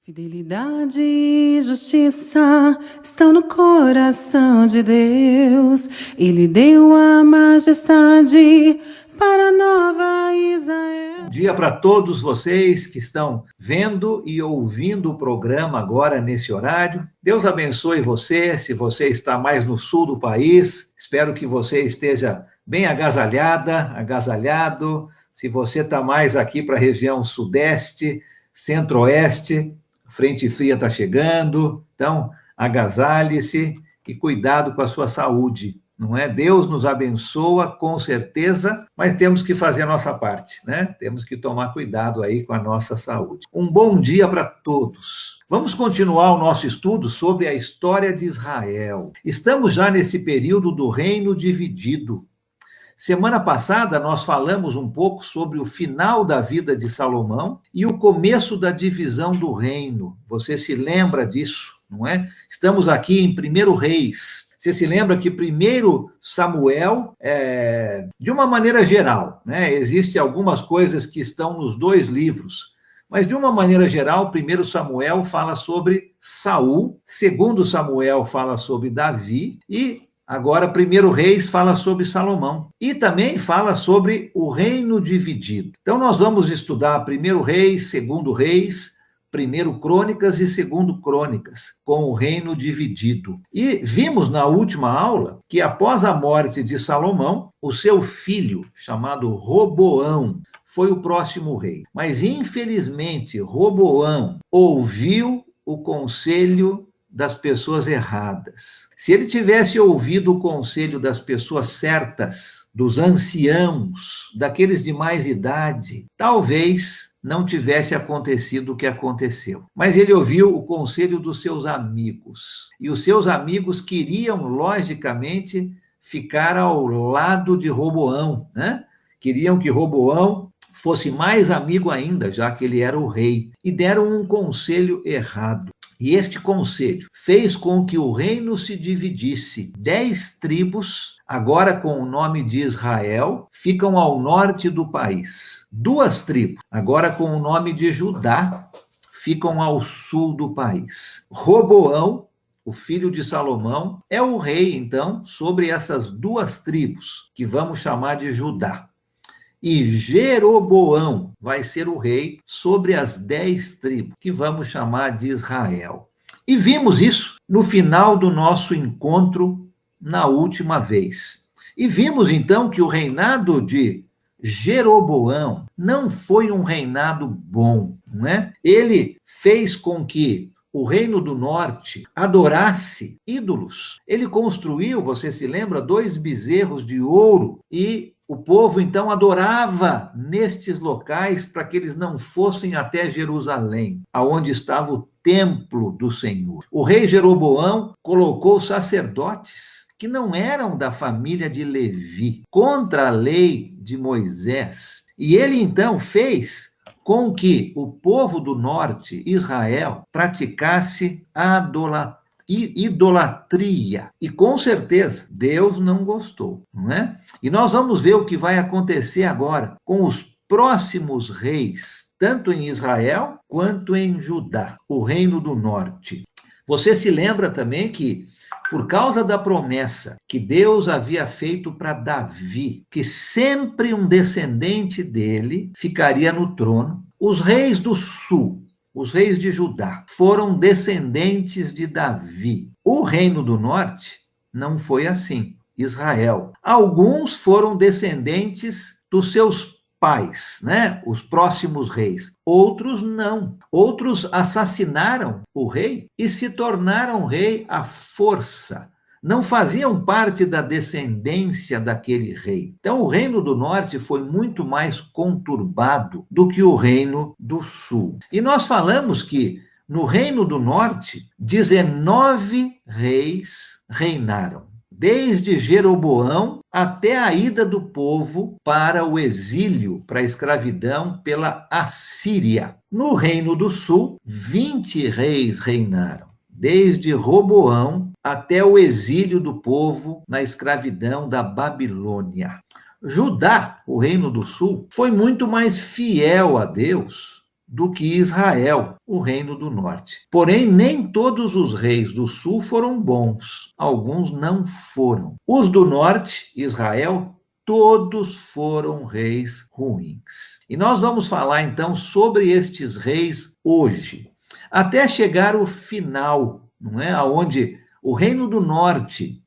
Fidelidade e justiça estão no coração de Deus. Ele deu a majestade para a nova Israel. Bom dia para todos vocês que estão vendo e ouvindo o programa agora nesse horário. Deus abençoe você, se você está mais no sul do país. Espero que você esteja bem agasalhada, agasalhado. Se você está mais aqui para a região sudeste, centro-oeste, frente fria está chegando, então agasalhe-se e cuidado com a sua saúde, não é? Deus nos abençoa com certeza, mas temos que fazer a nossa parte, né? Temos que tomar cuidado aí com a nossa saúde. Um bom dia para todos. Vamos continuar o nosso estudo sobre a história de Israel. Estamos já nesse período do reino dividido. Semana passada, nós falamos um pouco sobre o final da vida de Salomão e o começo da divisão do reino. Você se lembra disso, não é? Estamos aqui em 1 Reis. Você se lembra que 1 Samuel, de uma maneira geral, né? Existem algumas coisas que estão nos dois livros, mas de uma maneira geral, 1 Samuel fala sobre Saul, 2 Samuel fala sobre Davi e agora, 1 Reis fala sobre Salomão e também fala sobre o reino dividido. Então, nós vamos estudar 1 Reis, 2 Reis, 1 Crônicas e 2 Crônicas, com o reino dividido. E vimos na última aula que após a morte de Salomão, o seu filho, chamado Roboão, foi o próximo rei. Mas, infelizmente, Roboão ouviu o conselho das pessoas erradas. Se ele tivesse ouvido o conselho das pessoas certas, dos anciãos, daqueles de mais idade, talvez não tivesse acontecido o que aconteceu. Mas ele ouviu o conselho dos seus amigos. E os seus amigos queriam, logicamente, ficar ao lado de Roboão, né? Queriam que Roboão fosse mais amigo ainda, já que ele era o rei. E deram um conselho errado. E este conselho fez com que o reino se dividisse. 10 tribos, agora com o nome de Israel, ficam ao norte do país. 2 tribos, agora com o nome de Judá, ficam ao sul do país. Roboão, o filho de Salomão, é o rei, então, sobre essas 2 tribos, que vamos chamar de Judá. E Jeroboão vai ser o rei sobre as 10 tribos, que vamos chamar de Israel. E vimos isso no final do nosso encontro na última vez. E vimos então que o reinado de Jeroboão não foi um reinado bom, né? Ele fez com que o reino do norte adorasse ídolos. Ele construiu, você se lembra, 2 bezerros de ouro e o povo, então, adorava nestes locais para que eles não fossem até Jerusalém, aonde estava o templo do Senhor. O rei Jeroboão colocou sacerdotes que não eram da família de Levi, contra a lei de Moisés. E ele, então, fez com que o povo do norte, Israel, praticasse a idolatria. E com certeza, Deus não gostou, não é? E nós vamos ver o que vai acontecer agora com os próximos reis, tanto em Israel quanto em Judá, o reino do norte. Você se lembra também que, por causa da promessa que Deus havia feito para Davi, que sempre um descendente dele ficaria no trono, os reis do sul, os reis de Judá, foram descendentes de Davi. O reino do norte não foi assim, Israel. Alguns foram descendentes dos seus pais, né? Os próximos reis. Outros não. Outros assassinaram o rei e se tornaram rei à força. Não faziam parte da descendência daquele rei. Então, o reino do norte foi muito mais conturbado do que o reino do sul. E nós falamos que no reino do norte, 19 reis reinaram, desde Jeroboão até a ida do povo para o exílio, para a escravidão pela Assíria. No reino do sul, 20 reis reinaram, desde Roboão até o exílio do povo na escravidão da Babilônia. Judá, o reino do sul, foi muito mais fiel a Deus do que Israel, o reino do norte. Porém, nem todos os reis do sul foram bons, alguns não foram. Os do norte, Israel, todos foram reis ruins. E nós vamos falar então sobre estes reis hoje, até chegar o final, não é? Onde o reino do norte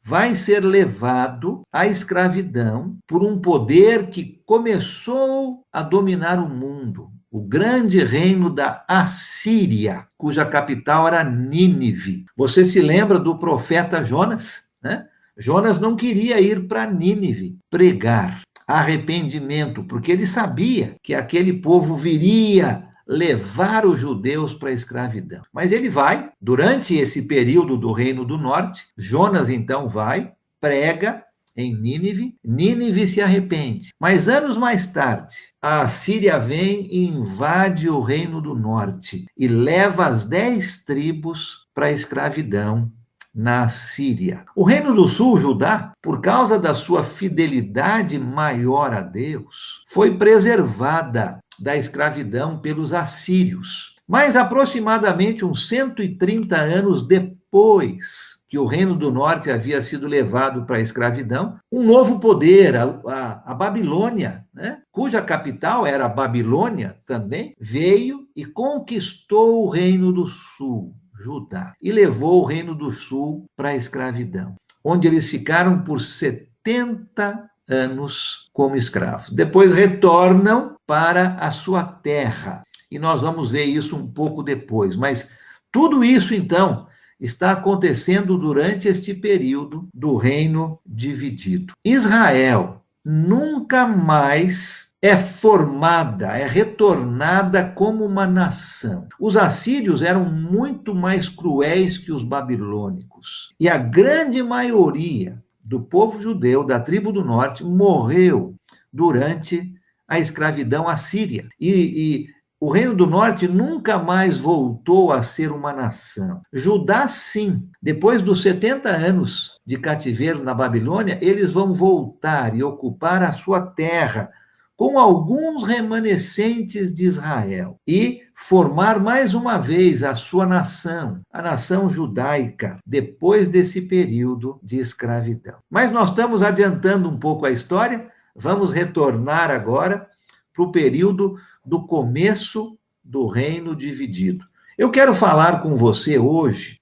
vai ser levado à escravidão por um poder que começou a dominar o mundo, o grande reino da Assíria, cuja capital era Nínive. Você se lembra do profeta Jonas, né? Jonas não queria ir para Nínive pregar arrependimento, porque ele sabia que aquele povo viria levar os judeus para a escravidão. Mas ele vai, durante esse período do Reino do Norte, Jonas então vai, prega em Nínive, Nínive se arrepende. Mas anos mais tarde, a Síria vem e invade o Reino do Norte e leva as 10 tribos para a escravidão na Síria. O Reino do Sul, Judá, por causa da sua fidelidade maior a Deus, foi preservada da escravidão pelos assírios. Mas aproximadamente uns 130 anos depois que o Reino do Norte havia sido levado para a escravidão, um novo poder, a Babilônia, né, cuja capital era a Babilônia também, veio e conquistou o Reino do Sul, Judá, e levou o Reino do Sul para a escravidão, onde eles ficaram por 70 anos como escravos. Depois retornam para a sua terra, e nós vamos ver isso um pouco depois, mas tudo isso, então, está acontecendo durante este período do reino dividido. Israel nunca mais é formada, é retornada como uma nação. Os assírios eram muito mais cruéis que os babilônicos, e a grande maioria do povo judeu da tribo do norte morreu durante a escravidão assíria. E o Reino do Norte nunca mais voltou a ser uma nação. Judá, sim. Depois dos 70 anos de cativeiro na Babilônia, eles vão voltar e ocupar a sua terra com alguns remanescentes de Israel e formar mais uma vez a sua nação, a nação judaica, depois desse período de escravidão. Mas nós estamos adiantando um pouco a história, vamos retornar agora para o período do começo do reino dividido. Eu quero falar com você hoje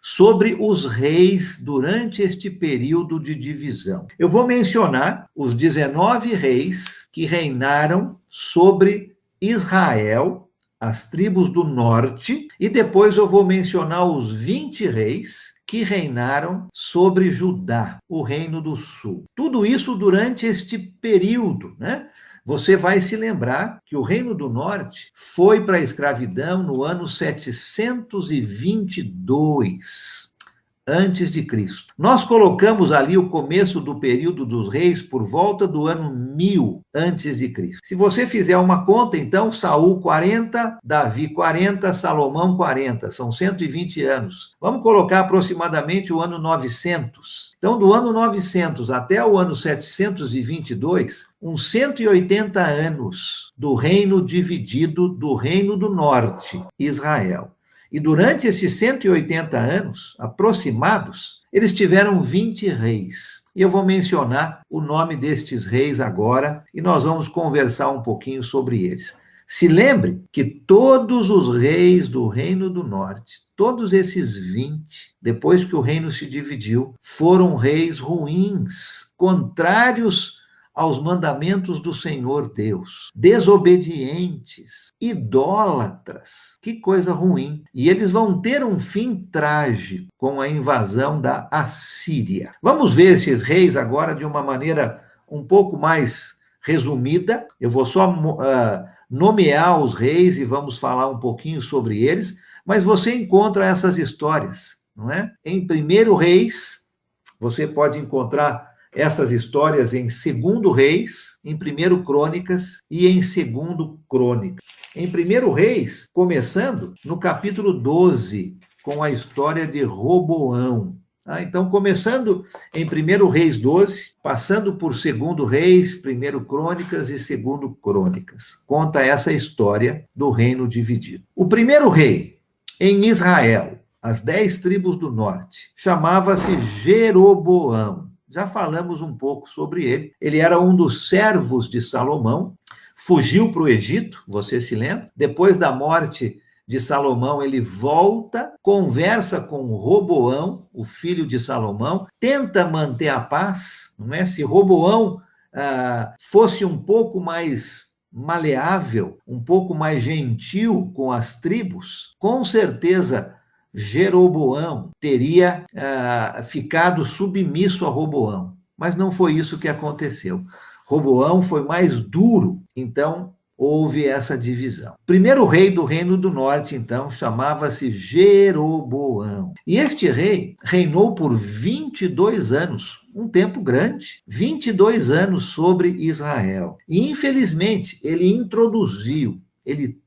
sobre os reis durante este período de divisão. Eu vou mencionar os 19 reis que reinaram sobre Israel, as tribos do norte, e depois eu vou mencionar os 20 reis que reinaram sobre Judá, o reino do sul. Tudo isso durante este período, né? Você vai se lembrar que o Reino do Norte foi para a escravidão no ano 722 antes de Cristo. Nós colocamos ali o começo do período dos reis por volta do ano 1000 antes de Cristo. Se você fizer uma conta, então, Saul 40, Davi 40, Salomão 40, são 120 anos. Vamos colocar aproximadamente o ano 900. Então, do ano 900 até o ano 722, uns 180 anos do reino dividido do Reino do Norte, Israel. E durante esses 180 anos aproximados, eles tiveram 20 reis. E eu vou mencionar o nome destes reis agora e nós vamos conversar um pouquinho sobre eles. Se lembre que todos os reis do Reino do Norte, todos esses 20, depois que o reino se dividiu, foram reis ruins, contrários aos mandamentos do Senhor Deus, desobedientes, idólatras. Que coisa ruim. E eles vão ter um fim trágico com a invasão da Assíria. Vamos ver esses reis agora de uma maneira um pouco mais resumida. Eu vou só nomear os reis e vamos falar um pouquinho sobre eles, mas você encontra essas histórias, não é? Em 1 Reis, você pode encontrar essas histórias em 2 Reis, em 1 Crônicas e em 2 Crônicas. Em 1 Reis, começando no capítulo 12, com a história de Roboão. Então, começando em 1 Reis 12, passando por 2 Reis, 1 Crônicas e 2 Crônicas. Conta essa história do reino dividido. O primeiro rei em Israel, as 10 tribos do norte, chamava-se Jeroboão. Já falamos um pouco sobre ele. Ele era um dos servos de Salomão, fugiu para o Egito, você se lembra? Depois da morte de Salomão, ele volta, conversa com Roboão, o filho de Salomão, tenta manter a paz, não é? Se Roboão fosse um pouco mais maleável, um pouco mais gentil com as tribos, com certeza Jeroboão teria ficado submisso a Roboão. Mas não foi isso que aconteceu. Roboão foi mais duro, então houve essa divisão. O primeiro rei do Reino do Norte, então, chamava-se Jeroboão. E este rei reinou por 22 anos, um tempo grande, 22 anos sobre Israel. E, infelizmente, ele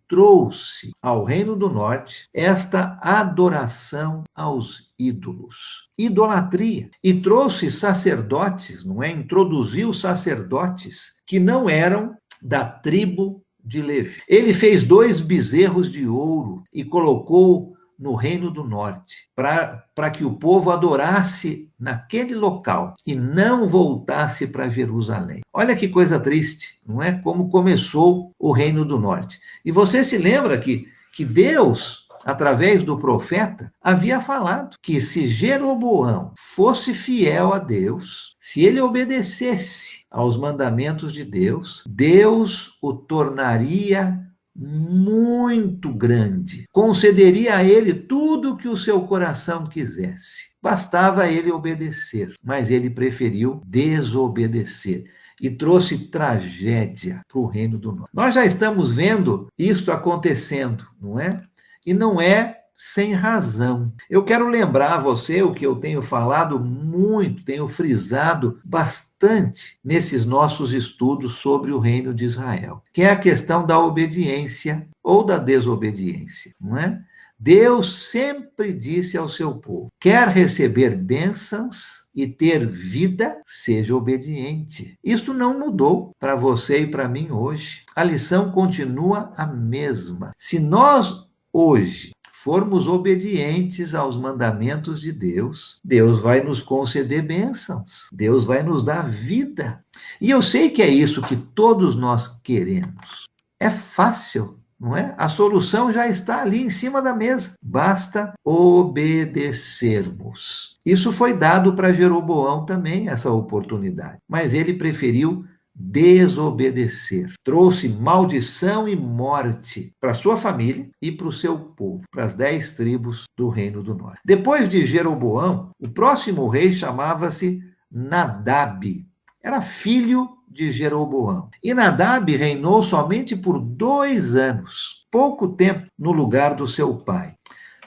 trouxe ao Reino do Norte esta adoração aos ídolos, idolatria, e trouxe sacerdotes, não é? Introduziu sacerdotes que não eram da tribo de Levi. Ele fez 2 bezerros de ouro e colocou no Reino do Norte, para que o povo adorasse naquele local e não voltasse para Jerusalém. Olha que coisa triste, não é? Como começou o Reino do Norte. E você se lembra que Deus, através do profeta, havia falado que se Jeroboão fosse fiel a Deus, se ele obedecesse aos mandamentos de Deus, Deus o tornaria muito grande, concederia a ele tudo o que o seu coração quisesse. Bastava ele obedecer, mas ele preferiu desobedecer e trouxe tragédia para o Reino do Norte. Nós já estamos vendo isto acontecendo, não é? E não é sem razão. Eu quero lembrar a você o que eu tenho falado muito, tenho frisado bastante nesses nossos estudos sobre o reino de Israel, que é a questão da obediência ou da desobediência, não é? Deus sempre disse ao seu povo: quer receber bênçãos e ter vida, seja obediente. Isto não mudou para você e para mim hoje. A lição continua a mesma. Se nós hoje formos obedientes aos mandamentos de Deus, Deus vai nos conceder bênçãos, Deus vai nos dar vida. E eu sei que é isso que todos nós queremos. É fácil, não é? A solução já está ali em cima da mesa. Basta obedecermos. Isso foi dado para Jeroboão também, essa oportunidade. Mas ele preferiu desobedecer. Trouxe maldição e morte para sua família e para o seu povo, para as 10 tribos do Reino do Norte. Depois de Jeroboão, o próximo rei chamava-se Nadab. Era filho de Jeroboão. E Nadab reinou somente por 2 anos, pouco tempo no lugar do seu pai.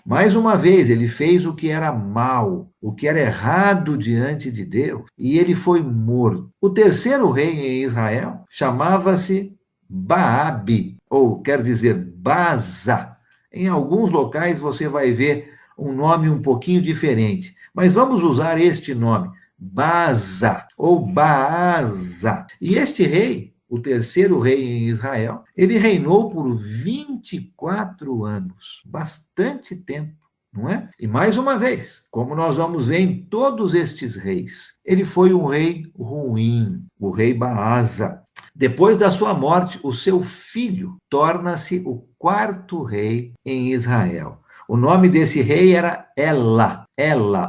Mais uma vez, ele fez o que era mal, o que era errado diante de Deus, e ele foi morto. O terceiro rei em Israel chamava-se Baabe, ou quer dizer Baza. Em alguns locais você vai ver um nome um pouquinho diferente, mas vamos usar este nome, Baza ou Baasa. E este rei, o terceiro rei em Israel, ele reinou por 24 anos, bastante tempo, não é? E mais uma vez, como nós vamos ver em todos estes reis, ele foi um rei ruim, o rei Baasa. Depois da sua morte, o seu filho torna-se o 4º rei em Israel. O nome desse rei era Ela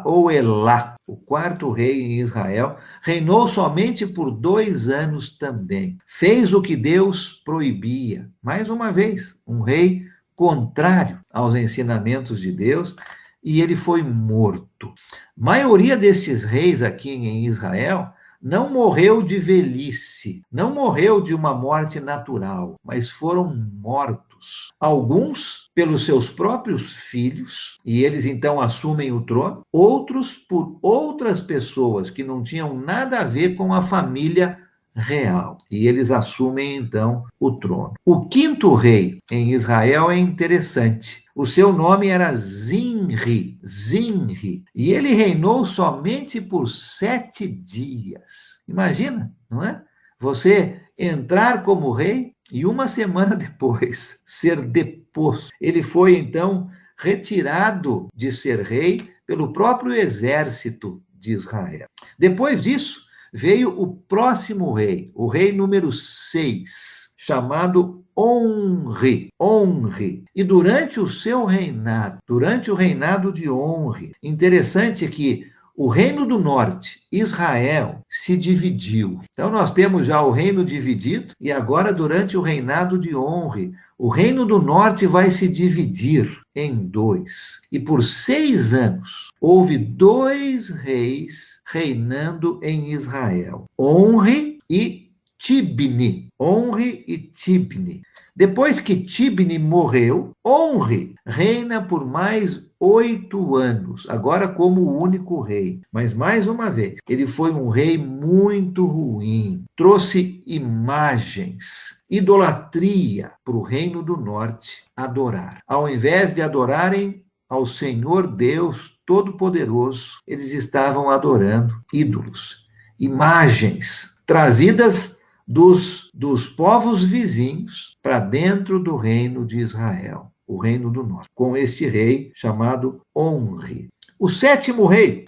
ou Elá. O 4º rei em Israel reinou somente por 2 anos também. Fez o que Deus proibia. Mais uma vez, um rei contrário aos ensinamentos de Deus, e ele foi morto. A maioria desses reis aqui em Israel não morreu de velhice, não morreu de uma morte natural, mas foram mortos. Alguns pelos seus próprios filhos, e eles então assumem o trono, outros por outras pessoas que não tinham nada a ver com a família real. E eles assumem, então, o trono. O quinto rei em Israel é interessante. O seu nome era Zinri. Zinri. E ele reinou somente por 7 dias. Imagina, não é? Você entrar como rei e uma semana depois ser deposto. Ele foi, então, retirado de ser rei pelo próprio exército de Israel. Depois disso, veio o próximo rei, o rei número 6, chamado Onri. Onri. E durante o seu reinado, durante o reinado de Onri, interessante que o reino do norte, Israel, se dividiu. Então, nós temos já o reino dividido, e agora, durante o reinado de Onri, o reino do norte vai se dividir em 2. E por 6 anos, houve 2 reis reinando em Israel: Onri e Tibni. Onri e Tibni. Depois que Tibni morreu, Onri reina por mais 8 anos, agora como o único rei. Mas, mais uma vez, ele foi um rei muito ruim. Trouxe imagens, idolatria para o reino do norte adorar. Ao invés de adorarem ao Senhor Deus Todo-Poderoso, eles estavam adorando ídolos, imagens trazidas dos povos vizinhos para dentro do reino de Israel, o reino do norte, com este rei chamado Onri. O sétimo rei,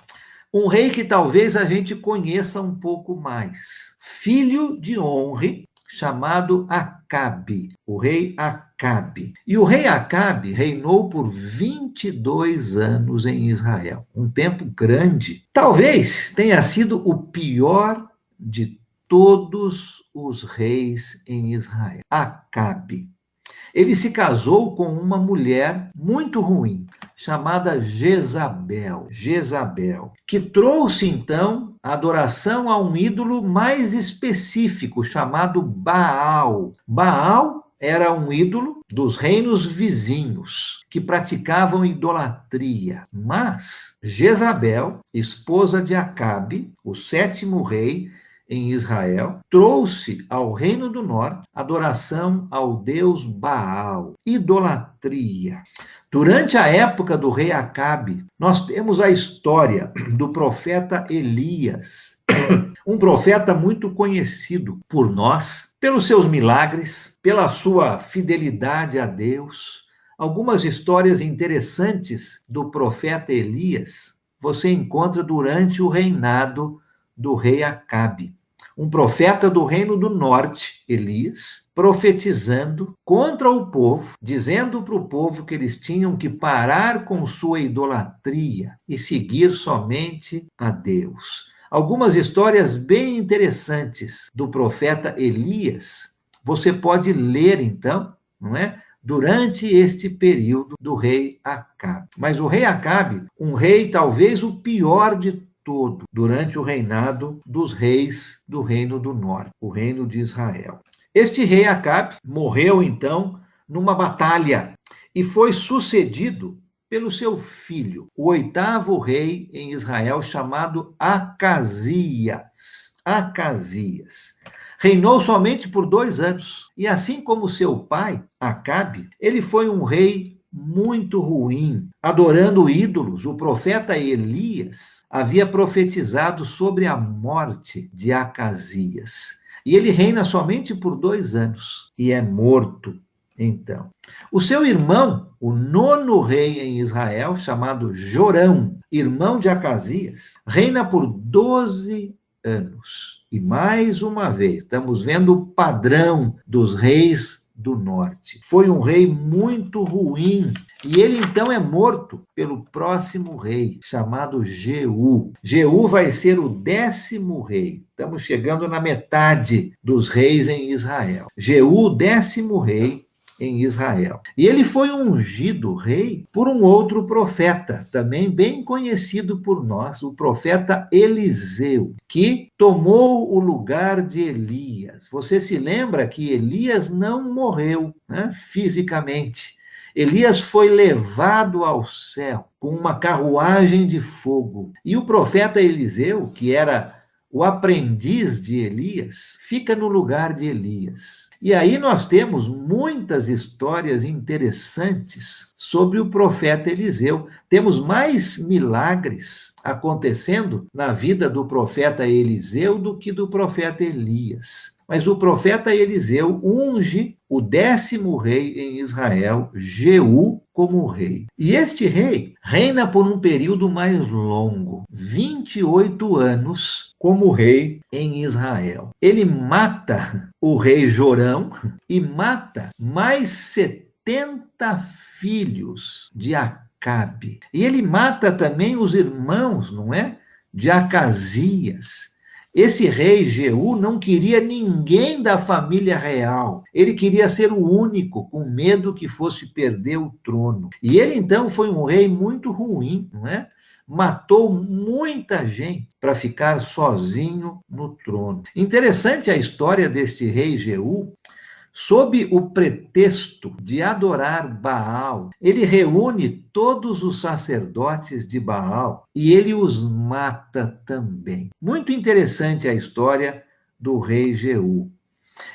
um rei que talvez a gente conheça um pouco mais, filho de Onri, chamado Acabe, o rei Acabe. E o rei Acabe reinou por 22 anos em Israel, um tempo grande. Talvez tenha sido o pior de todos os reis em Israel. Acabe. Ele se casou com uma mulher muito ruim, chamada Jezabel. Jezabel, que trouxe então a adoração a um ídolo mais específico, chamado Baal. Baal era um ídolo dos reinos vizinhos, que praticavam idolatria. Mas Jezabel, esposa de Acabe, o sétimo rei em Israel, trouxe ao reino do norte adoração ao deus Baal, idolatria. Durante a época do rei Acabe, nós temos a história do profeta Elias, um profeta muito conhecido por nós, pelos seus milagres, pela sua fidelidade a Deus. Algumas histórias interessantes do profeta Elias você encontra durante o reinado do rei Acabe. Um profeta do reino do norte, Elias, profetizando contra o povo, dizendo para o povo que eles tinham que parar com sua idolatria e seguir somente a Deus. Algumas histórias bem interessantes do profeta Elias, você pode ler então, não é? Durante este período do rei Acabe. Mas o rei Acabe, um rei talvez o pior de todo, durante o reinado dos reis do reino do norte, o reino de Israel. Este rei Acabe morreu, então, numa batalha e foi sucedido pelo seu filho, o 8º rei em Israel, chamado Acasias. Acasias. Reinou somente por 2 anos. E assim como seu pai, Acabe, ele foi um rei muito ruim, adorando ídolos. O profeta Elias havia profetizado sobre a morte de Acasias. E ele reina somente por 2 anos e é morto, então. O seu irmão, o 9º rei em Israel, chamado Jorão, irmão de Acasias, reina por 12 anos. E mais uma vez, estamos vendo o padrão dos reis do norte. Foi um rei muito ruim. E ele então é morto pelo próximo rei, chamado Jeú. Jeú vai ser o 10º rei. Estamos chegando na metade dos reis em Israel. Jeú, o 10º rei em Israel. E ele foi ungido rei por um outro profeta, também bem conhecido por nós, o profeta Eliseu, que tomou o lugar de Elias. Você se lembra que Elias não morreu, né, fisicamente. Elias foi levado ao céu com uma carruagem de fogo. E o profeta Eliseu, que era o aprendiz de Elias, fica no lugar de Elias. E aí nós temos muitas histórias interessantes sobre o profeta Eliseu. Temos mais milagres acontecendo na vida do profeta Eliseu do que do profeta Elias. Mas o profeta Eliseu unge o 10º rei em Israel, Jeú, como rei. E este rei reina por um período mais longo, 28 anos como rei em Israel. Ele mata o rei Jorão e mata mais 70 filhos de Acabe. E ele mata também os irmãos, não é? De Acasias. Esse rei Jeú não queria ninguém da família real. Ele queria ser o único, com medo que fosse perder o trono. E ele, então, foi um rei muito ruim, não é? Matou muita gente para ficar sozinho no trono. Interessante a história deste rei Jeú. Sob o pretexto de adorar Baal, ele reúne todos os sacerdotes de Baal e ele os mata também. Muito interessante a história do rei Jeú.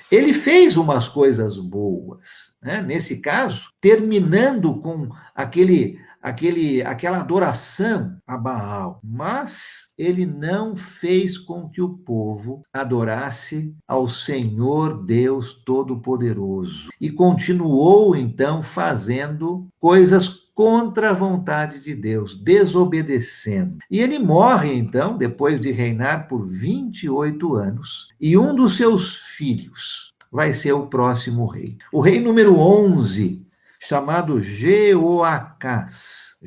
Ele fez umas coisas boas, né? Nesse caso, terminando com aquela adoração a Baal, mas ele não fez com que o povo adorasse ao Senhor Deus Todo-Poderoso e continuou então fazendo coisas contra a vontade de Deus, desobedecendo. E ele morre então, depois de reinar por 28 anos, e um dos seus filhos vai ser o próximo rei. O rei número 11, chamado Jeoacás.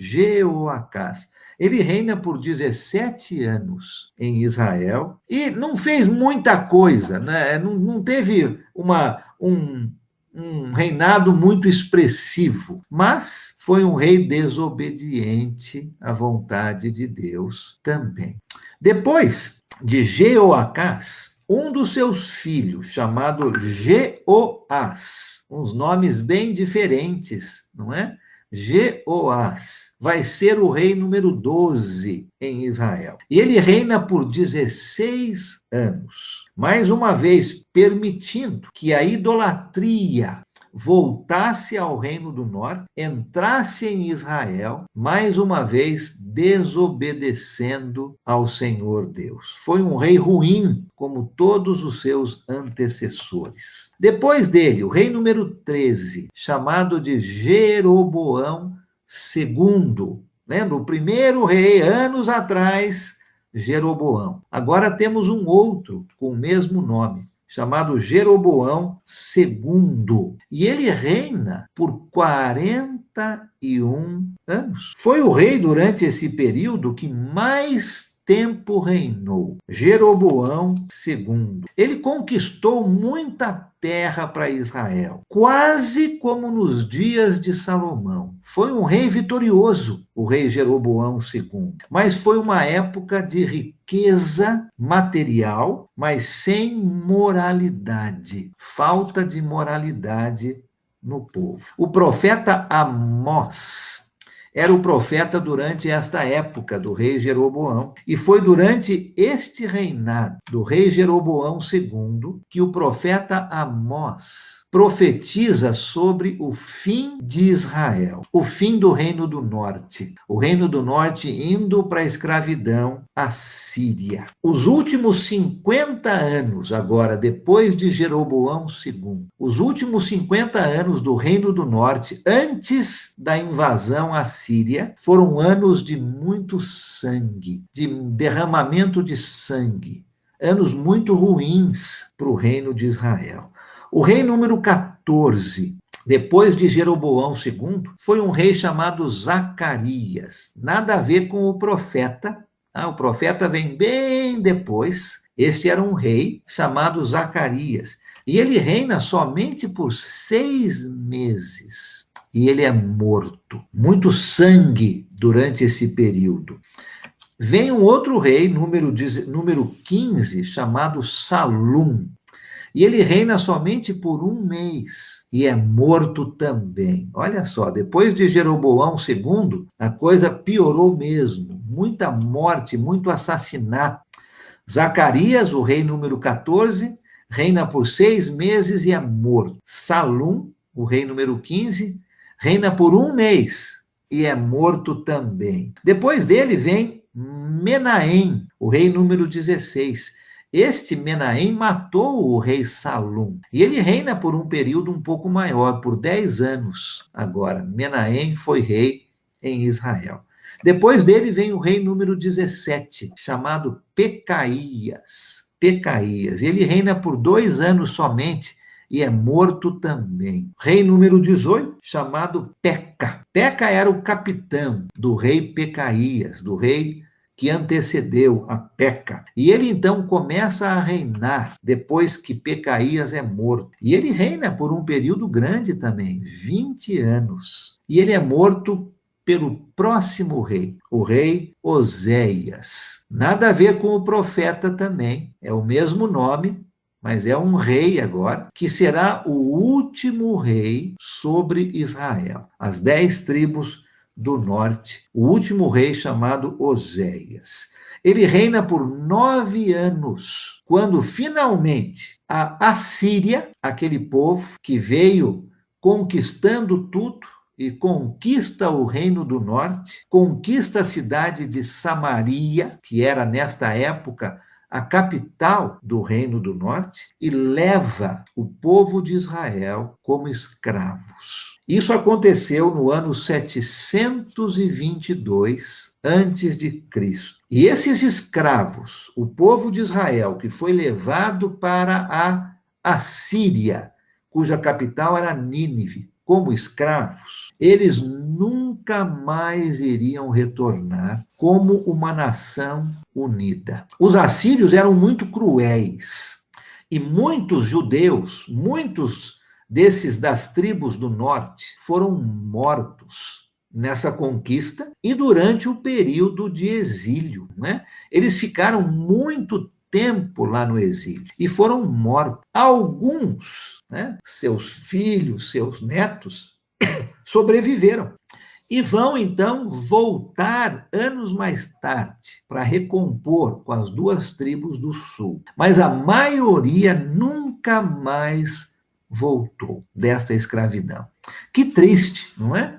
Ele reina por 17 anos em Israel e não fez muita coisa, né? Não teve um reinado muito expressivo, mas foi um rei desobediente à vontade de Deus também. Depois de Jeoacás, um dos seus filhos, chamado Jeoás, uns nomes bem diferentes, não é? Jeoás vai ser o rei número 12 em Israel. E ele reina por 16 anos, mais uma vez permitindo que a idolatria voltasse ao Reino do Norte, entrasse em Israel, mais uma vez desobedecendo ao Senhor Deus. Foi um rei ruim, como todos os seus antecessores. Depois dele, o rei número 13, chamado de Jeroboão II. Lembra? O primeiro rei, anos atrás, Jeroboão. Agora temos um outro com o mesmo nome, chamado Jeroboão II. E ele reina por 41 anos. Foi o rei durante esse período que mais tempo reinou. Jeroboão II. Ele conquistou muita terra para Israel, quase como nos dias de Salomão. Foi um rei vitorioso, o rei Jeroboão II. Mas foi uma época de riqueza material, mas sem moralidade. Falta de moralidade no povo. O profeta Amós era o profeta durante esta época do rei Jeroboão, e foi durante este reinado do rei Jeroboão II que o profeta Amós profetiza sobre o fim de Israel, o fim do Reino do Norte, o Reino do Norte indo para a escravidão assíria. Os últimos 50 anos, agora, depois de Jeroboão II, os últimos 50 anos do Reino do Norte, antes da invasão assíria, foram anos de muito sangue, de derramamento de sangue, anos muito ruins para o Reino de Israel. O rei número 14, depois de Jeroboão II, foi um rei chamado Zacarias. Nada a ver com o profeta. O profeta vem bem depois. Este era um rei chamado Zacarias. E ele reina somente por 6 meses. E ele é morto. Muito sangue durante esse período. Vem um outro rei, número 15, chamado Salum. E ele reina somente por 1 mês e é morto também. Olha só, depois de Jeroboão II, a coisa piorou mesmo. Muita morte, muito assassinato. Zacarias, o rei número 14, reina por 6 meses e é morto. Salum, o rei número 15, reina por 1 mês e é morto também. Depois dele vem Menahem, o rei número 16. Este Menahem matou o rei Salum. E ele reina por um período um pouco maior, por 10 anos. Agora, Menahem foi rei em Israel. Depois dele vem o rei número 17, chamado Pecaías. Pecaías. Ele reina por 2 anos somente e é morto também. Rei número 18, chamado Peca. Peca era o capitão do rei Pecaías, do rei que antecedeu a Peca. E ele então começa a reinar depois que Pecaías é morto. E ele reina por um período grande também, 20 anos. E ele é morto pelo próximo rei, o rei Oséias. Nada a ver com o profeta também, é o mesmo nome, mas é um rei agora, que será o último rei sobre Israel. As 10 tribos do norte, o último rei chamado Oséias. Ele reina por 9 anos, quando finalmente a Assíria, aquele povo que veio conquistando tudo, e conquista o reino do norte, conquista a cidade de Samaria, que era nesta época a capital do reino do norte, e leva o povo de Israel como escravos. Isso aconteceu no ano 722 antes de Cristo. E esses escravos, o povo de Israel, que foi levado para a Assíria, cuja capital era Nínive, como escravos, eles nunca mais iriam retornar como uma nação unida. Os assírios eram muito cruéis e muitos judeus, muitos desses das tribos do norte, foram mortos nessa conquista e durante o período de exílio, né? Eles ficaram muito tempo lá no exílio e foram mortos. Alguns, né, seus filhos, seus netos, sobreviveram e vão então voltar anos mais tarde para recompor com as 2 tribos do sul. Mas a maioria nunca mais voltou desta escravidão. Que triste, não é?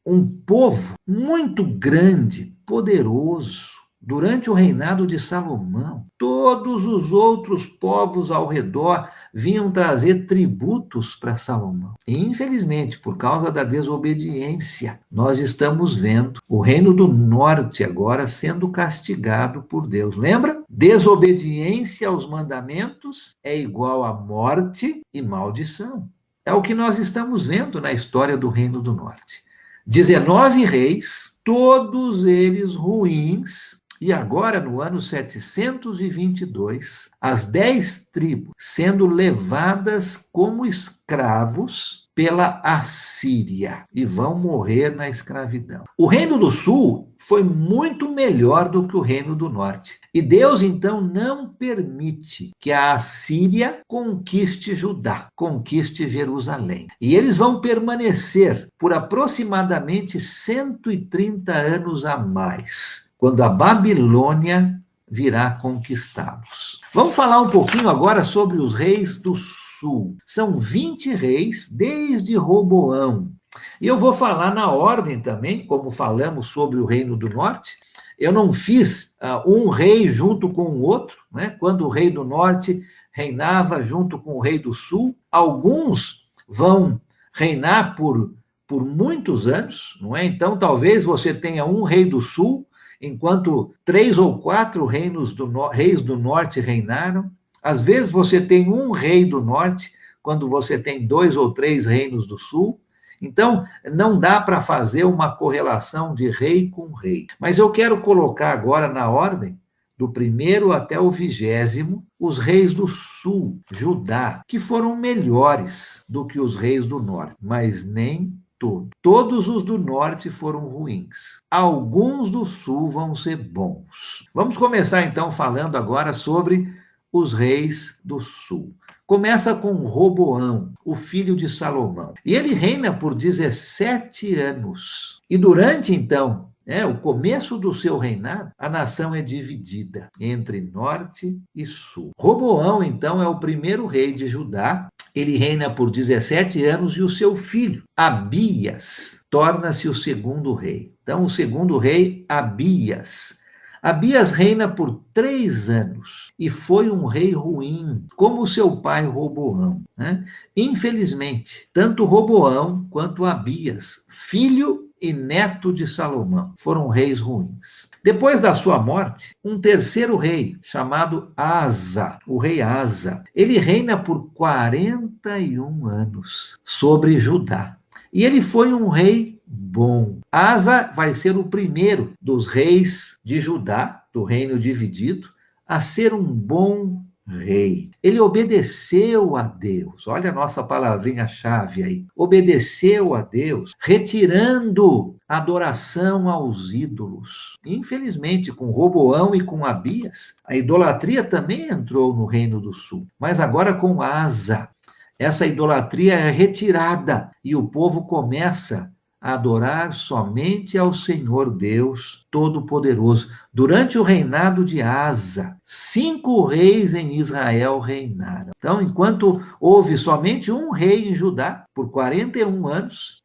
Um povo muito grande, poderoso. Durante o reinado de Salomão, todos os outros povos ao redor vinham trazer tributos para Salomão. E, infelizmente, por causa da desobediência, nós estamos vendo o reino do norte agora sendo castigado por Deus. Lembra? Desobediência aos mandamentos é igual a morte e maldição. É o que nós estamos vendo na história do reino do norte. 19 reis, todos eles ruins. E agora, no ano 722, as 10 tribos sendo levadas como escravos pela Assíria e vão morrer na escravidão. O reino do sul foi muito melhor do que o reino do norte. E Deus, então, não permite que a Assíria conquiste Judá, conquiste Jerusalém. E eles vão permanecer por aproximadamente 130 anos a mais, quando a Babilônia virá conquistá-los. Vamos falar um pouquinho agora sobre os reis do sul. São 20 reis, desde Roboão. E eu vou falar na ordem também, como falamos sobre o reino do norte. Eu não fiz um rei junto com o outro, né? Quando o rei do norte reinava junto com o rei do sul. Alguns vão reinar por muitos anos, não é? Então, talvez você tenha um rei do sul, enquanto 3 ou 4 reis do norte reinaram. Às vezes você tem um rei do norte, quando você tem 2 ou 3 reinos do sul. Então, não dá para fazer uma correlação de rei com rei. Mas eu quero colocar agora na ordem, do 1º até o 20º, os reis do sul, Judá, que foram melhores do que os reis do norte, mas nem todos. Todos os do norte foram ruins. Alguns do sul vão ser bons. Vamos começar então falando agora sobre os reis do sul. Começa com Roboão, o filho de Salomão. E ele reina por 17 anos. E durante, então, o começo do seu reinado, a nação é dividida entre norte e sul. Roboão, então, é o primeiro rei de Judá. Ele reina por 17 anos e o seu filho, Abias, torna-se o segundo rei. Então, o segundo rei, Abias. Abias reina por 3 anos e foi um rei ruim, como seu pai Roboão, né? Infelizmente, tanto Roboão quanto Abias, filho e neto de Salomão, foram reis ruins. Depois da sua morte, um terceiro rei, chamado Asa, o rei Asa, ele reina por 41 anos sobre Judá. E ele foi um rei bom. Asa vai ser o primeiro dos reis de Judá, do reino dividido, a ser um bom rei. Ele obedeceu a Deus. Olha a nossa palavrinha-chave aí. Obedeceu a Deus, retirando a adoração aos ídolos. Infelizmente, com Roboão e com Abias, a idolatria também entrou no reino do sul. Mas agora com Asa, essa idolatria é retirada e o povo começa a adorar somente ao Senhor Deus Todo-Poderoso. Durante o reinado de Asa, 5 reis em Israel reinaram. Então, enquanto houve somente um rei em Judá, por 41 anos,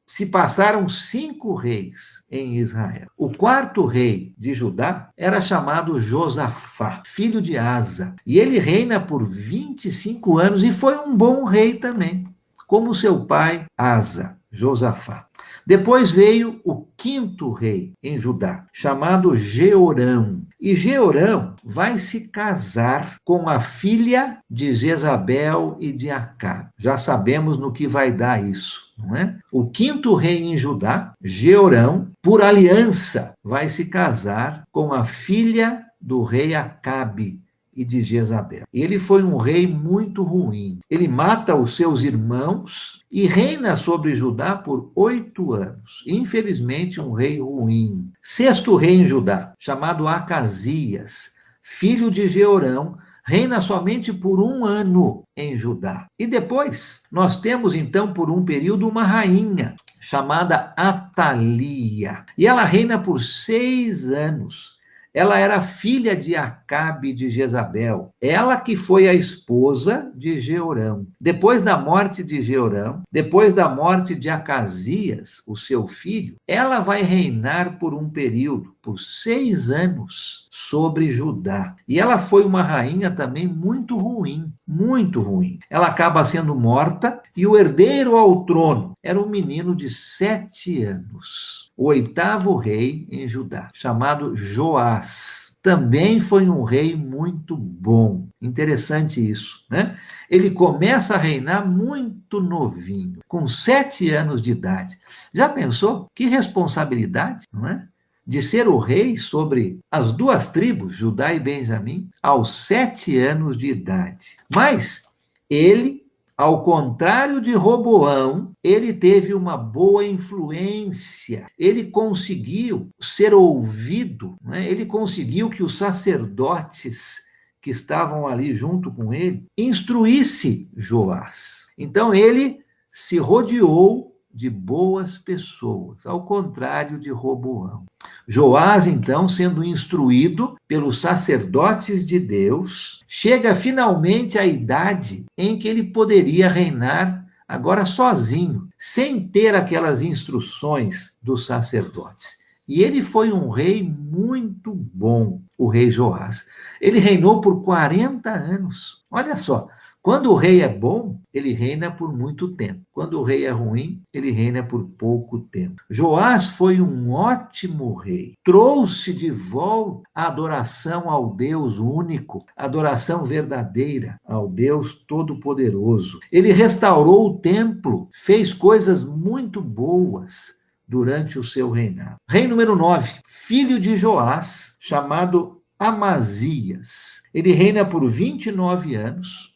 se passaram 5 reis em Israel. O quarto rei de Judá era chamado Josafá, filho de Asa, e ele reina por 25 anos e foi um bom rei também, como seu pai Asa, Josafá. Depois veio o quinto rei em Judá, chamado Jeorão. E Jeorão vai se casar com a filha de Jezabel e de Acabe. Já sabemos no que vai dar isso, não é? O quinto rei em Judá, Jeorão, por aliança, vai se casar com a filha do rei Acabe e de Jezabel. Ele foi um rei muito ruim. Ele mata os seus irmãos e reina sobre Judá por 8 anos. Infelizmente, um rei ruim. Sexto rei em Judá, chamado Acasias, filho de Jeorão, reina somente por 1 ano em Judá. E depois, nós temos então por um período uma rainha chamada Atalia. E ela reina por 6 anos. Ela era filha de Acabe de Jezabel, ela que foi a esposa de Jeorão. Depois da morte de Jeorão, depois da morte de Acasias, o seu filho, ela vai reinar por um período, por 6 anos, sobre Judá. E ela foi uma rainha também muito ruim, muito ruim. Ela acaba sendo morta e o herdeiro ao trono era um menino de 7 anos, o 8º rei em Judá, chamado Joás. Também foi um rei muito bom. Interessante isso, né? Ele começa a reinar muito novinho, com 7 anos de idade. Já pensou? Que responsabilidade, não é? De ser o rei sobre as 2 tribos, Judá e Benjamim, aos 7 anos de idade. Mas ele, ao contrário de Roboão, ele teve uma boa influência. Ele conseguiu ser ouvido, né? Ele conseguiu que os sacerdotes que estavam ali junto com ele instruísse Joás. Então ele se rodeou de boas pessoas, ao contrário de Roboão. Joás, então, sendo instruído pelos sacerdotes de Deus, chega finalmente à idade em que ele poderia reinar agora sozinho, sem ter aquelas instruções dos sacerdotes. E ele foi um rei muito bom, o rei Joás. Ele reinou por 40 anos. Olha só, quando o rei é bom, ele reina por muito tempo. Quando o rei é ruim, ele reina por pouco tempo. Joás foi um ótimo rei. Trouxe de volta a adoração ao Deus único, a adoração verdadeira ao Deus Todo-Poderoso. Ele restaurou o templo, fez coisas muito boas durante o seu reinado. Rei número 9, filho de Joás, chamado Amazias. Ele reina por 29 anos.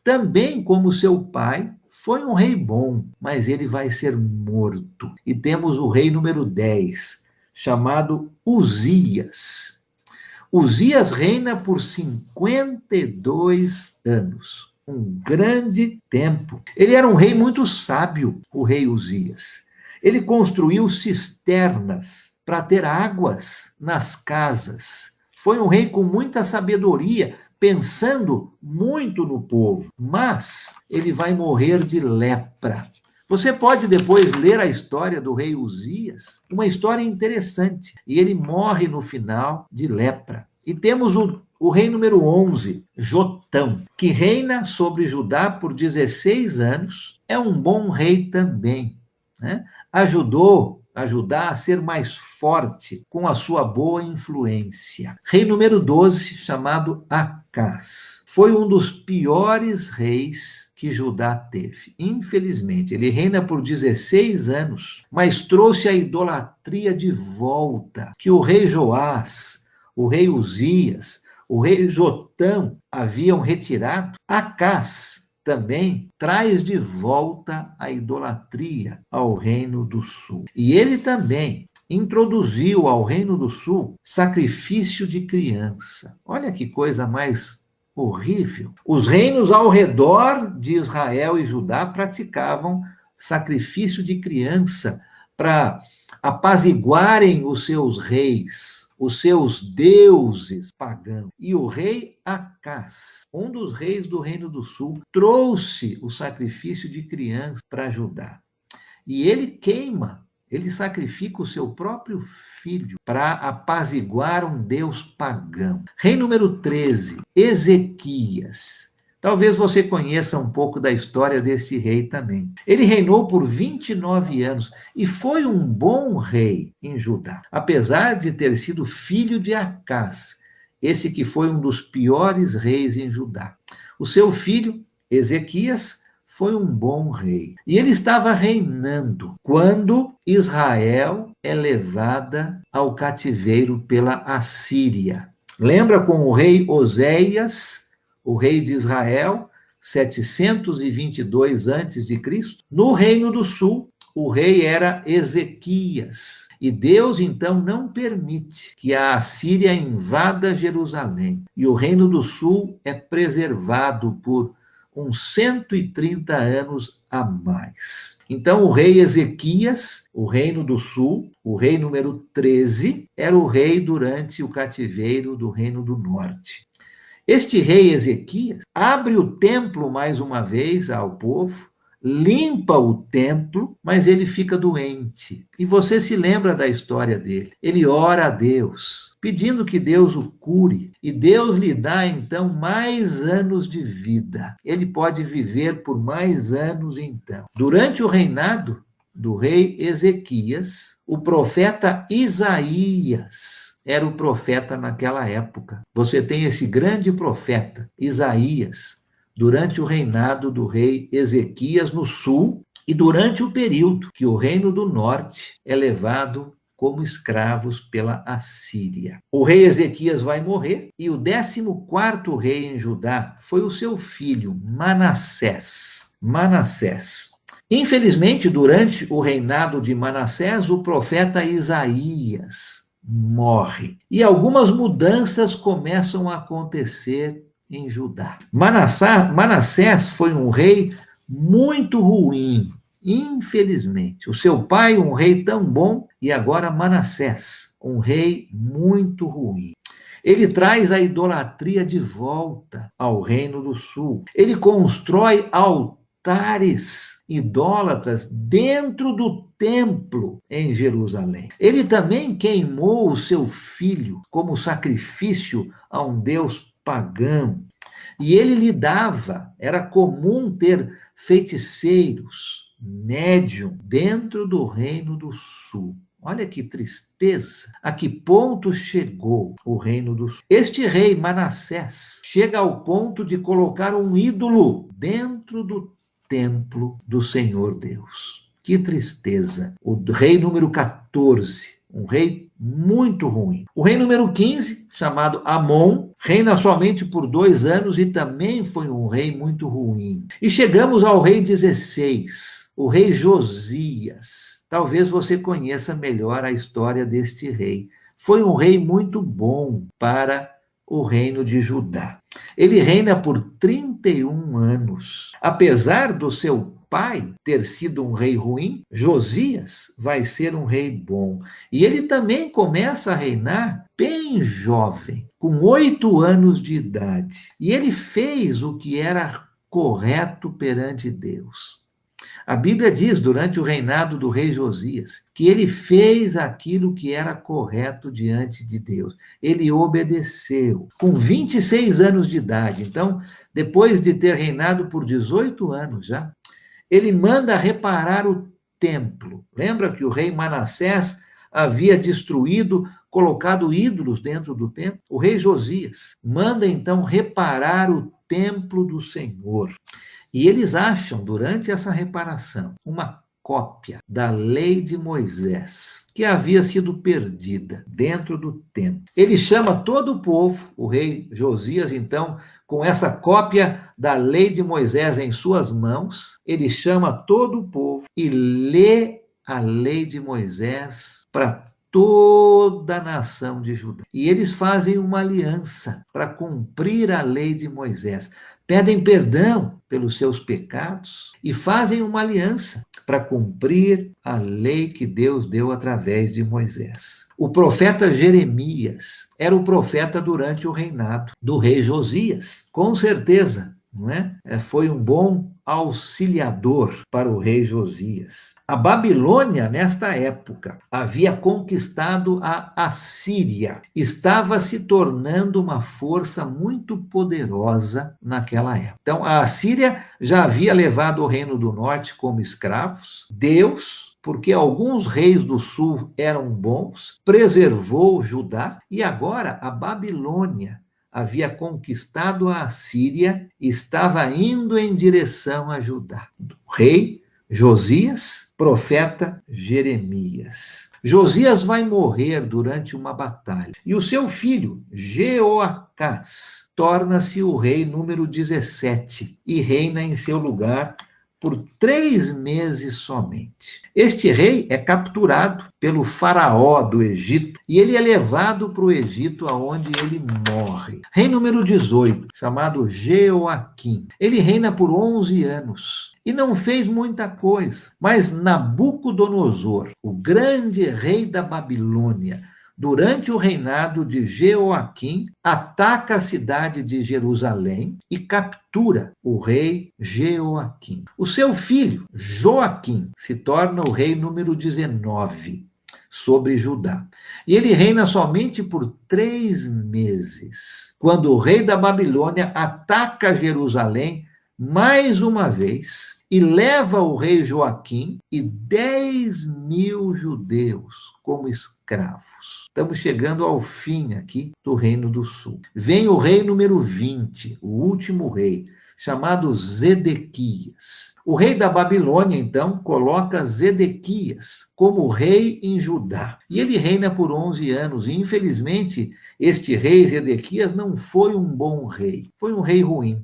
Também, como seu pai, foi um rei bom, mas ele vai ser morto. E temos o rei número 10, chamado Uzias. Uzias reina por 52 anos, um grande tempo. Ele era um rei muito sábio, o rei Uzias. Ele construiu cisternas para ter águas nas casas. Foi um rei com muita sabedoria, pensando muito no povo, mas ele vai morrer de lepra. Você pode depois ler a história do rei Uzias, uma história interessante, e ele morre no final de lepra. E temos o rei número 11, Jotão, que reina sobre Judá por 16 anos, é um bom rei também, né? Ajudou a Judá a ser mais forte com a sua boa influência. Rei número 12, chamado Acás, foi um dos piores reis que Judá teve. Infelizmente, ele reina por 16 anos, mas trouxe a idolatria de volta, que o rei Joás, o rei Uzias, o rei Jotão haviam retirado. Acás também traz de volta a idolatria ao Reino do Sul. E ele também introduziu ao Reino do Sul sacrifício de criança. Olha que coisa mais horrível. Os reinos ao redor de Israel e Judá praticavam sacrifício de criança para apaziguarem os seus reis, os seus deuses pagãos. E o rei Acás, um dos reis do Reino do Sul, trouxe o sacrifício de criança para Judá. E ele sacrifica o seu próprio filho para apaziguar um deus pagão. Rei número 13, Ezequias. Talvez você conheça um pouco da história desse rei também. Ele reinou por 29 anos e foi um bom rei em Judá, apesar de ter sido filho de Acás, esse que foi um dos piores reis em Judá. O seu filho, Ezequias, foi um bom rei. E ele estava reinando quando Israel é levada ao cativeiro pela Assíria. Lembra com o rei Oséias, o rei de Israel, 722 a.C.? No Reino do Sul, o rei era Ezequias. E Deus, então, não permite que a Assíria invada Jerusalém. E o Reino do Sul é preservado por uns 130 anos a mais. Então, o rei Ezequias, o Reino do Sul, o rei número 13, era o rei durante o cativeiro do Reino do Norte. Este rei Ezequias abre o templo mais uma vez ao povo, limpa o templo, mas ele fica doente. E você se lembra da história dele. Ele ora a Deus, pedindo que Deus o cure, e Deus lhe dá então mais anos de vida. Ele pode viver por mais anos então. Durante o reinado do rei Ezequias, o profeta Isaías era o profeta naquela época. Você tem esse grande profeta, Isaías, durante o reinado do rei Ezequias no sul e durante o período que o Reino do Norte é levado como escravos pela Assíria. O rei Ezequias vai morrer e o 14º rei em Judá foi o seu filho, Manassés. Infelizmente, durante o reinado de Manassés, o profeta Isaías morre. E algumas mudanças começam a acontecer em Judá. Manassés foi um rei muito ruim, infelizmente. O seu pai, um rei tão bom, e agora Manassés, um rei muito ruim. Ele traz a idolatria de volta ao Reino do Sul. Ele constrói altares idólatras dentro do templo em Jerusalém. Ele também queimou o seu filho como sacrifício a um deus pagão. E ele lidava, era comum ter feiticeiros, médium, dentro do Reino do Sul. Olha que tristeza, a que ponto chegou o Reino do Sul. Este rei Manassés chega ao ponto de colocar um ídolo dentro do templo do Senhor Deus. Que tristeza. O rei número 14, um rei muito ruim. O rei número 15, chamado Amon, reina somente por 2 anos e também foi um rei muito ruim. E chegamos ao rei 16, o rei Josias. Talvez você conheça melhor a história deste rei. Foi um rei muito bom para o reino de Judá. Ele reina por 31 anos. Apesar do seu pai ter sido um rei ruim, Josias vai ser um rei bom. E ele também começa a reinar bem jovem, com 8 anos de idade. E ele fez o que era correto perante Deus. A Bíblia diz, durante o reinado do rei Josias, que ele fez aquilo que era correto diante de Deus. Ele obedeceu, com 26 anos de idade. Então, depois de ter reinado por 18 anos já, ele manda reparar o templo. Lembra que o rei Manassés havia destruído, colocado ídolos dentro do templo? O rei Josias manda então reparar o templo do Senhor. E eles acham, durante essa reparação, uma cópia da lei de Moisés, que havia sido perdida dentro do templo. Ele chama todo o povo, o rei Josias, então, com essa cópia da lei de Moisés em suas mãos, ele chama todo o povo e lê a lei de Moisés para toda a nação de Judá. E eles fazem uma aliança para cumprir a lei de Moisés. Pedem perdão pelos seus pecados e fazem uma aliança para cumprir a lei que Deus deu através de Moisés. O profeta Jeremias era o profeta durante o reinado do rei Josias. Com certeza, não é? Foi um bom auxiliador para o rei Josias. A Babilônia, nesta época, havia conquistado a Assíria. Estava se tornando uma força muito poderosa naquela época. Então, a Assíria já havia levado o Reino do Norte como escravos. Deus, porque alguns reis do sul eram bons, preservou Judá, e agora a Babilônia havia conquistado a Assíria e estava indo em direção a Judá. O rei Josias, profeta Jeremias. Josias vai morrer durante uma batalha. E o seu filho, Jeoacás, torna-se o rei número 17 e reina em seu lugar por 3 meses somente. Este rei é capturado pelo faraó do Egito e ele é levado para o Egito, aonde ele morre. Rei número 18, chamado Jeoaquim. Ele reina por 11 anos e não fez muita coisa, mas Nabucodonosor, o grande rei da Babilônia, durante o reinado de Jeoaquim, ataca a cidade de Jerusalém e captura o rei Jeoaquim. O seu filho, Joaquim, se torna o rei número 19 sobre Judá. E ele reina somente por 3 meses, quando o rei da Babilônia ataca Jerusalém mais uma vez e leva o rei Joaquim e 10.000 judeus como escravos. Estamos chegando ao fim aqui do Reino do Sul. Vem o rei número 20, o último rei, chamado Zedequias. O rei da Babilônia, então, coloca Zedequias como rei em Judá. E ele reina por 11 anos. E, infelizmente, este rei Zedequias não foi um bom rei. Foi um rei ruim.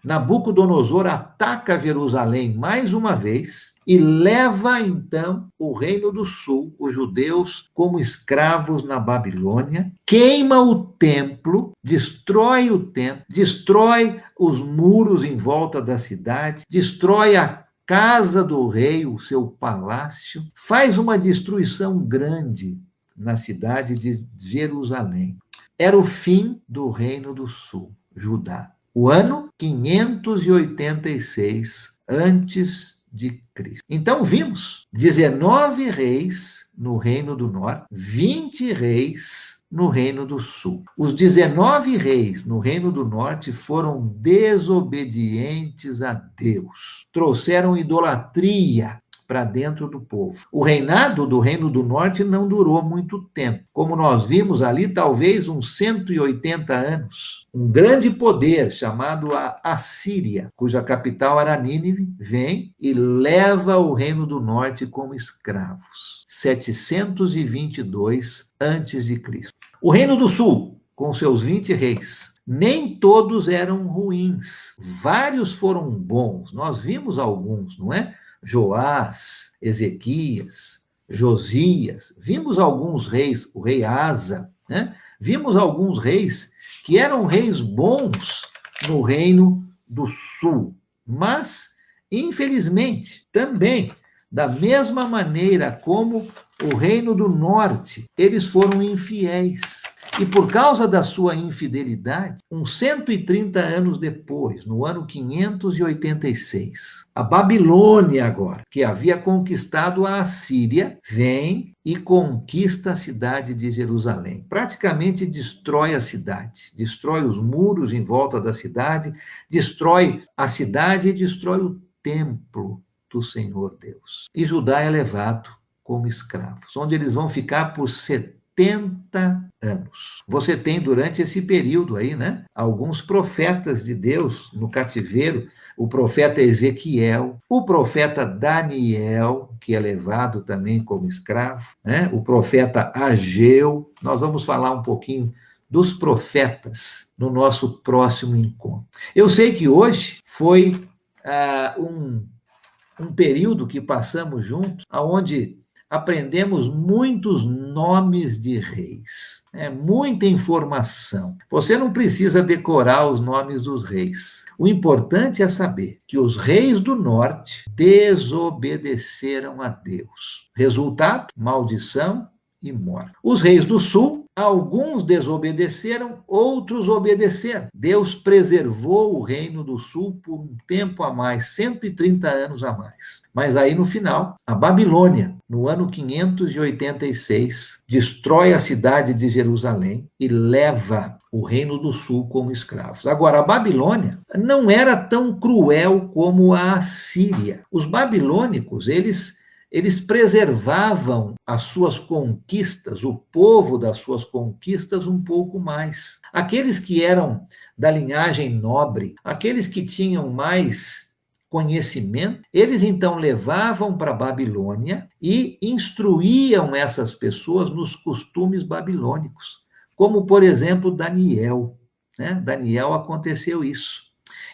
Nabucodonosor ataca Jerusalém mais uma vez e leva, então, o Reino do Sul, os judeus, como escravos na Babilônia, queima o templo, destrói o templo, destrói os muros em volta da cidade, destrói a casa do rei, o seu palácio, faz uma destruição grande na cidade de Jerusalém. Era o fim do Reino do Sul, Judá. O ano 586 antes de Cristo. Então vimos 19 reis no Reino do Norte, 20 reis no Reino do Sul. Os 19 reis no Reino do Norte foram desobedientes a Deus, trouxeram idolatria para dentro do povo. O reinado do Reino do Norte não durou muito tempo. Como nós vimos ali, talvez uns 180 anos. Um grande poder chamado a Assíria, cuja capital era Nínive, vem e leva o Reino do Norte como escravos. 722 a.C. O Reino do Sul, com seus 20 reis, nem todos eram ruins. Vários foram bons. Nós vimos alguns, não é? Joás, Ezequias, Josias, vimos alguns reis, o rei Asa, né? Vimos alguns reis que eram reis bons no Reino do Sul, mas Infelizmente, também, da mesma maneira como o reino do norte, eles foram infiéis. E por causa da sua infidelidade, uns 130 anos depois, no ano 586, a Babilônia agora, que havia conquistado a Assíria, vem e conquista a cidade de Jerusalém. Praticamente destrói a cidade, destrói os muros em volta da cidade, destrói a cidade e destrói o templo do Senhor Deus. E Judá é levado como escravos, onde eles vão ficar por 70 anos. Você tem durante esse período aí, né, alguns profetas de Deus no cativeiro, o profeta Ezequiel, o profeta Daniel, que é levado também como escravo, né, o profeta Ageu. Nós vamos falar um pouquinho dos profetas no nosso próximo encontro. Eu sei que hoje foi um período que passamos juntos, onde aprendemos muitos nomes de reis, muita informação. Você não precisa decorar os nomes dos reis. O importante é saber que os reis do norte desobedeceram a Deus. Resultado: maldição e morte. Os reis do sul, alguns desobedeceram, outros obedeceram. Deus preservou o reino do sul por um tempo a mais, 130 anos a mais. Mas aí no final, a Babilônia, no ano 586, destrói a cidade de Jerusalém e leva o reino do sul como escravos. Agora, a Babilônia não era tão cruel como a Assíria. Os babilônicos, eles preservavam as suas conquistas, o povo das suas conquistas um pouco mais. Aqueles que eram da linhagem nobre, aqueles que tinham mais conhecimento, eles então levavam para a Babilônia e instruíam essas pessoas nos costumes babilônicos, como, por exemplo, Daniel. Daniel aconteceu isso.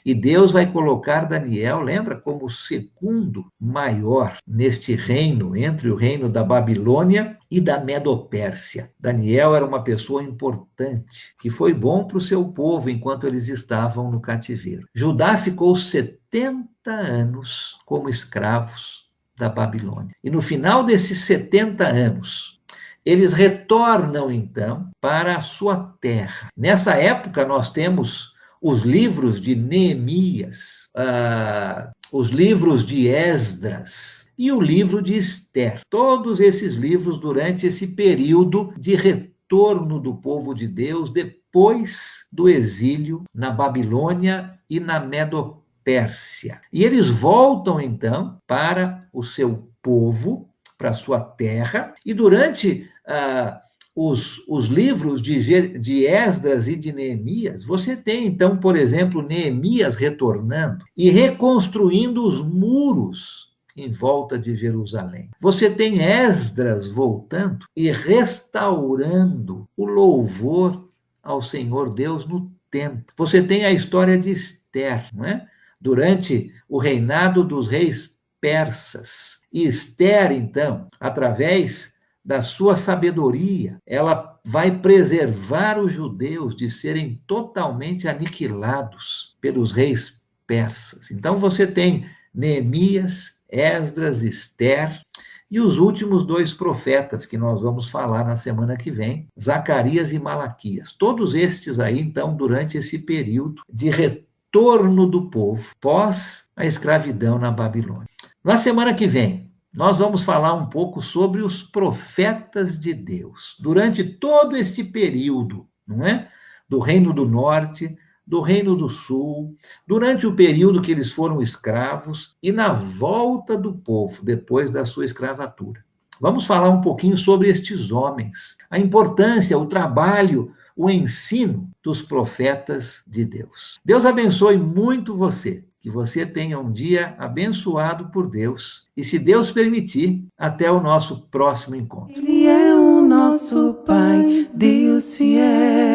E Deus vai colocar Daniel, lembra, como o segundo maior neste reino, entre o reino da Babilônia e da Medopérsia. Daniel era uma pessoa importante, que foi bom para o seu povo enquanto eles estavam no cativeiro. Judá ficou 70 anos como escravos da Babilônia. E no final desses 70 anos, eles retornam, então, para a sua terra. Nessa época, nós temos os livros de Neemias, os livros de Esdras e o livro de Esther. Todos esses livros durante esse período de retorno do povo de Deus depois do exílio na Babilônia e na Medopérsia. E eles voltam, então, para o seu povo, para a sua terra, e durante os livros de Esdras e de Neemias, você tem, então, por exemplo, Neemias retornando e reconstruindo os muros em volta de Jerusalém. Você tem Esdras voltando e restaurando o louvor ao Senhor Deus no templo. Você tem a história de Esther, não é? Durante o reinado dos reis persas. E Esther, então, através da sua sabedoria, ela vai preservar os judeus de serem totalmente aniquilados pelos reis persas. Então você tem Neemias, Esdras, Esther e os últimos dois profetas que nós vamos falar na semana que vem, Zacarias e Malaquias. Todos estes aí, então, durante esse período de retorno do povo pós a escravidão na Babilônia. Na semana que vem, nós vamos falar um pouco sobre os profetas de Deus, durante todo este período, não é? Do Reino do Norte, do Reino do Sul, durante o período que eles foram escravos e na volta do povo, depois da sua escravatura. Vamos falar um pouquinho sobre estes homens, a importância, o trabalho, o ensino dos profetas de Deus. Deus abençoe muito você. Que você tenha um dia abençoado por Deus. E, se Deus permitir, até o nosso próximo encontro. Ele é o nosso Pai, Deus fiel.